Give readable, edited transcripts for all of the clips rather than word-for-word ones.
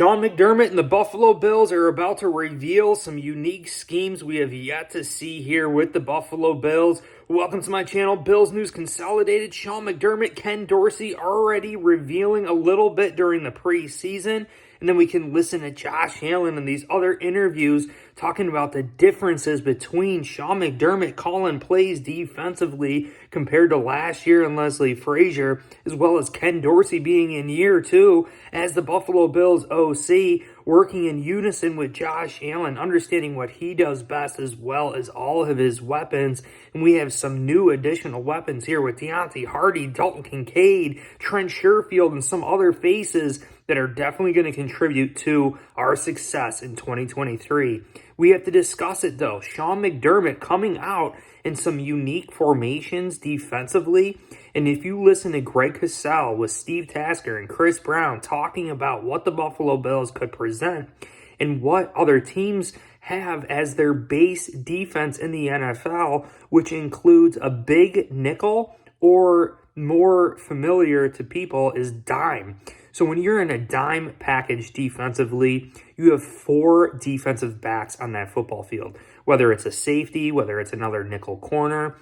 Sean McDermott and the Buffalo Bills are about to reveal some unique schemes we have yet to see here with the Buffalo Bills. Welcome to my channel, Bills News Consolidated. Sean McDermott, Ken Dorsey already revealing a little bit during the preseason. And then we can listen to Josh Allen and these other interviews talking about the differences between Sean McDermott calling plays defensively compared to last year and Leslie Frazier, as well as Ken Dorsey being in year two as the Buffalo Bills OC, working in unison with Josh Allen, understanding what he does best as well as all of his weapons. And we have some new additional weapons here with Deontay Hardy, Dalton Kincaid, Trent Sherfield, and some other faces that are definitely going to contribute to our success in 2023. We have to discuss it though. Sean McDermott coming out in some unique formations defensively. And if you listen to Greg Cosell with Steve Tasker and Chris Brown talking about what the Buffalo Bills could present and what other teams have as their base defense in the NFL, which includes a big nickel or more familiar to people is dime. So when you're in a dime package defensively, you have four defensive backs on that football field. Whether it's a safety, whether it's another nickel corner,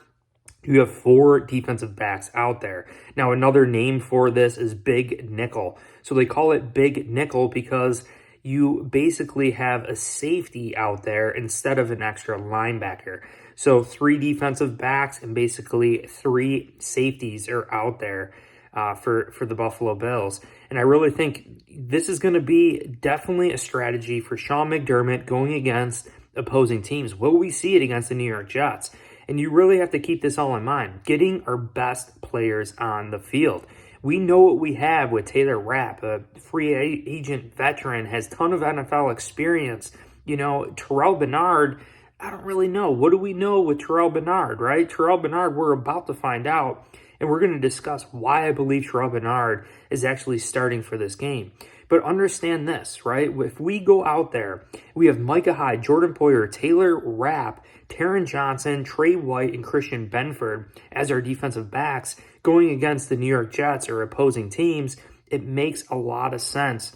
you have four defensive backs out there. Now, another name for this is big nickel. So they call it big nickel because you basically have a safety out there instead of an extra linebacker. So three defensive backs and basically three safeties are out there for the Buffalo Bills. And I really think this is going to be definitely a strategy for Sean McDermott going against opposing teams. Will we see it against the New York Jets? And you really have to keep this all in mind. Getting our best players on the field. We know what we have with Taylor Rapp, a free agent veteran, has a ton of NFL experience. You know, Terrell Bernard, I don't really know. What do we know with Terrell Bernard, right? Terrell Bernard, we're about to find out. And we're going to discuss why I believe Terrell Bernard is actually starting for this game. But understand this, right? If we go out there, we have Micah Hyde, Jordan Poyer, Taylor Rapp, Taron Johnson, Trey White, and Christian Benford as our defensive backs going against the New York Jets or opposing teams. It makes a lot of sense.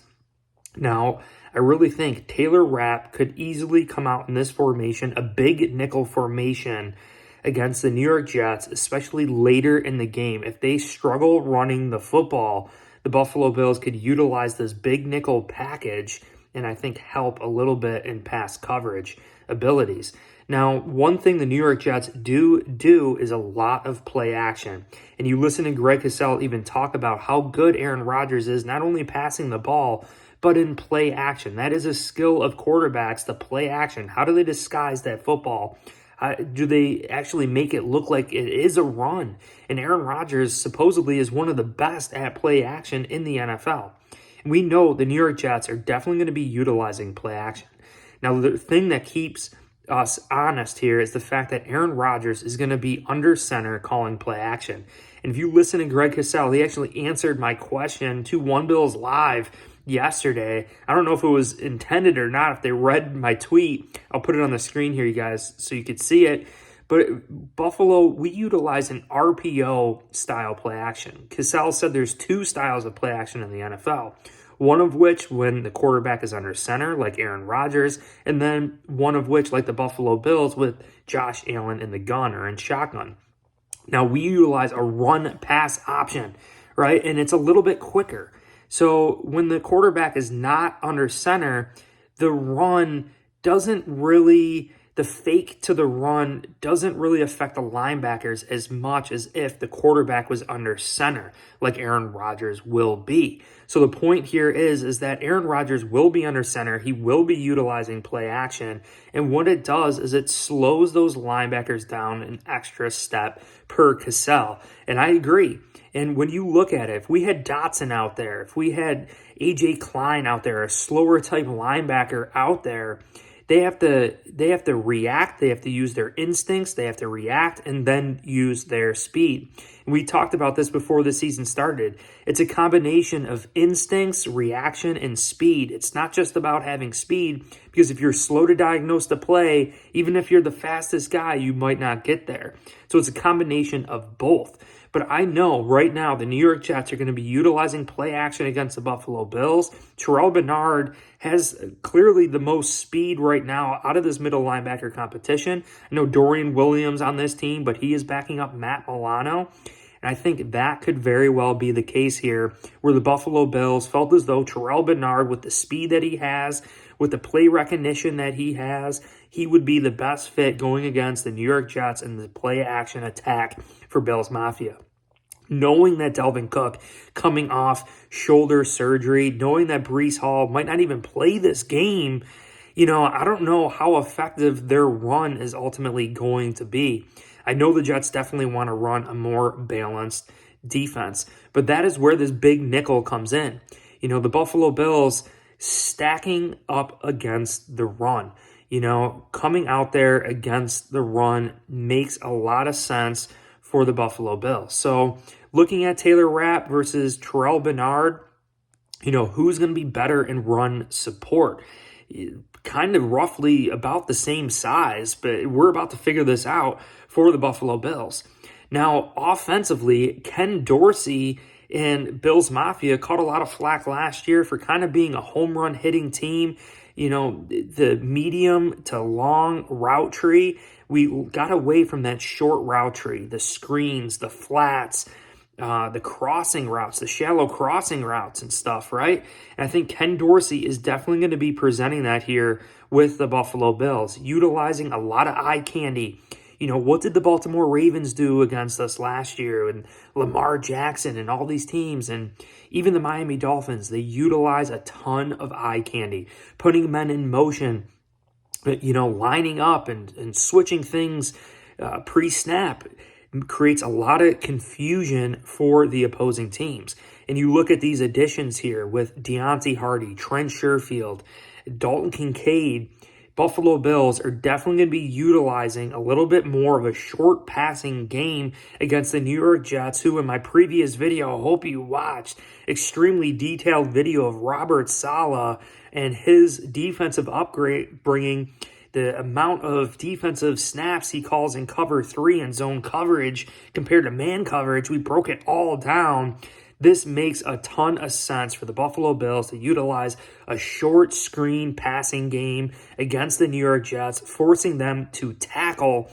Now, I really think Taylor Rapp could easily come out in this formation, a big nickel formation, against the New York Jets, especially later in the game. If they struggle running the football, the Buffalo Bills could utilize this big nickel package and I think help a little bit in pass coverage abilities. Now, one thing the New York Jets do is a lot of play action. And you listen to Greg Cosell even talk about how good Aaron Rodgers is, not only passing the ball, but in play action. That is a skill of quarterbacks, the play action. How do they disguise that football? Do they actually make it look like it is a run? And Aaron Rodgers supposedly is one of the best at play action in the NFL. And we know the New York Jets are definitely going to be utilizing play action. Now, the thing that keeps us honest here is the fact that Aaron Rodgers is going to be under center calling play action. And if you listen to Greg Cosell, he actually answered my question to One Bills Live yesterday. I don't know if it was intended or not. If they read my tweet, I'll put it on the screen here, you guys, so you could see it. But Buffalo, we utilize an RPO style play action. Cosell said there's two styles of play action in the NFL. One of which when the quarterback is under center, like Aaron Rodgers, and then one of which, like the Buffalo Bills, with Josh Allen in the gun or in shotgun. Now, we utilize a run-pass option, right? And it's a little bit quicker. So when the quarterback is not under center, the run doesn't really, the fake to the run doesn't really affect the linebackers as much as if the quarterback was under center, like Aaron Rodgers will be. So the point here is that Aaron Rodgers will be under center. He will be utilizing play action. And what it does is it slows those linebackers down an extra step per Cosell. And I agree. And when you look at it, if we had Dotson out there, if we had A.J. Klein out there, a slower type linebacker out there, they have to react, they have to use their instincts, they have to react and then use their speed. And we talked about this before the season started. It's a combination of instincts, reaction, and speed. It's not just about having speed, because if you're slow to diagnose the play, even if you're the fastest guy, you might not get there. So it's a combination of both. But I know right now the New York Jets are going to be utilizing play action against the Buffalo Bills. Terrell Bernard has clearly the most speed right now out of this middle linebacker competition. I know Dorian Williams on this team, but he is backing up Matt Milano. And I think that could very well be the case here, where the Buffalo Bills felt as though Terrell Bernard, with the speed that he has, with the play recognition that he has, he would be the best fit going against the New York Jets in the play action attack for Bills Mafia. Knowing that Dalvin Cook coming off shoulder surgery, knowing that Breece Hall might not even play this game, I don't know how effective their run is ultimately going to be. I know the Jets definitely want to run a more balanced defense, but that is where this big nickel comes in. The Buffalo Bills stacking up against the run. Coming out there against the run makes a lot of sense for the Buffalo Bills. So looking at Taylor Rapp versus Terrell Bernard, who's going to be better in run support? Kind of roughly about the same size, but we're about to figure this out for the Buffalo Bills. Now, offensively, Ken Dorsey and Bills Mafia caught a lot of flack last year for kind of being a home run hitting team. The medium to long route tree, we got away from that short route tree, the screens, the flats, the crossing routes, the shallow crossing routes and stuff, right? And I think Ken Dorsey is definitely going to be presenting that here with the Buffalo Bills, utilizing a lot of eye candy. What did the Baltimore Ravens do against us last year? And Lamar Jackson and all these teams, and even the Miami Dolphins, they utilize a ton of eye candy, putting men in motion, lining up and switching things pre-snap. Creates a lot of confusion for the opposing teams. And you look at these additions here with Deontay Hardy, Trent Sherfield, Dalton Kincaid. Buffalo Bills are definitely going to be utilizing a little bit more of a short passing game against the New York Jets, who in my previous video, I hope you watched, extremely detailed video of Robert Saleh and his defensive upgrade, bringing the amount of defensive snaps he calls in cover 3 and zone coverage compared to man coverage. We broke it all down. This makes a ton of sense for the Buffalo Bills to utilize a short screen passing game against the New York Jets, forcing them to tackle.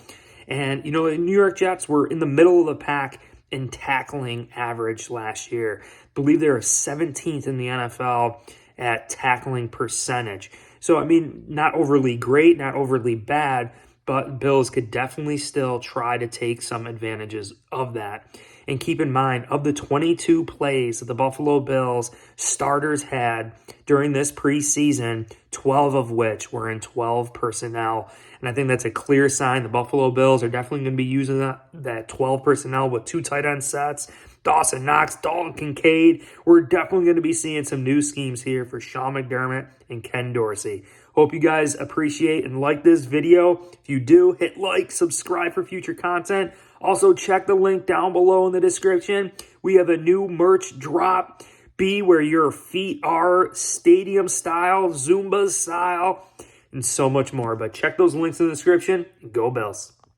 And, the New York Jets were in the middle of the pack in tackling average last year. I believe they were 17th in the NFL at tackling percentage. So, not overly great, not overly bad, but Bills could definitely still try to take some advantages of that. And keep in mind, of the 22 plays that the Buffalo Bills starters had during this preseason, 12 of which were in 12 personnel. And I think that's a clear sign the Buffalo Bills are definitely going to be using that 12 personnel with 2 tight end sets. Dawson Knox, Dalton Kincaid. We're definitely going to be seeing some new schemes here for Sean McDermott and Ken Dorsey. Hope you guys appreciate and like this video. If you do, hit like, subscribe for future content. Also, check the link down below in the description. We have a new merch drop. Be where your feet are, stadium style, Zumba style, and so much more. But check those links in the description. Go Bills.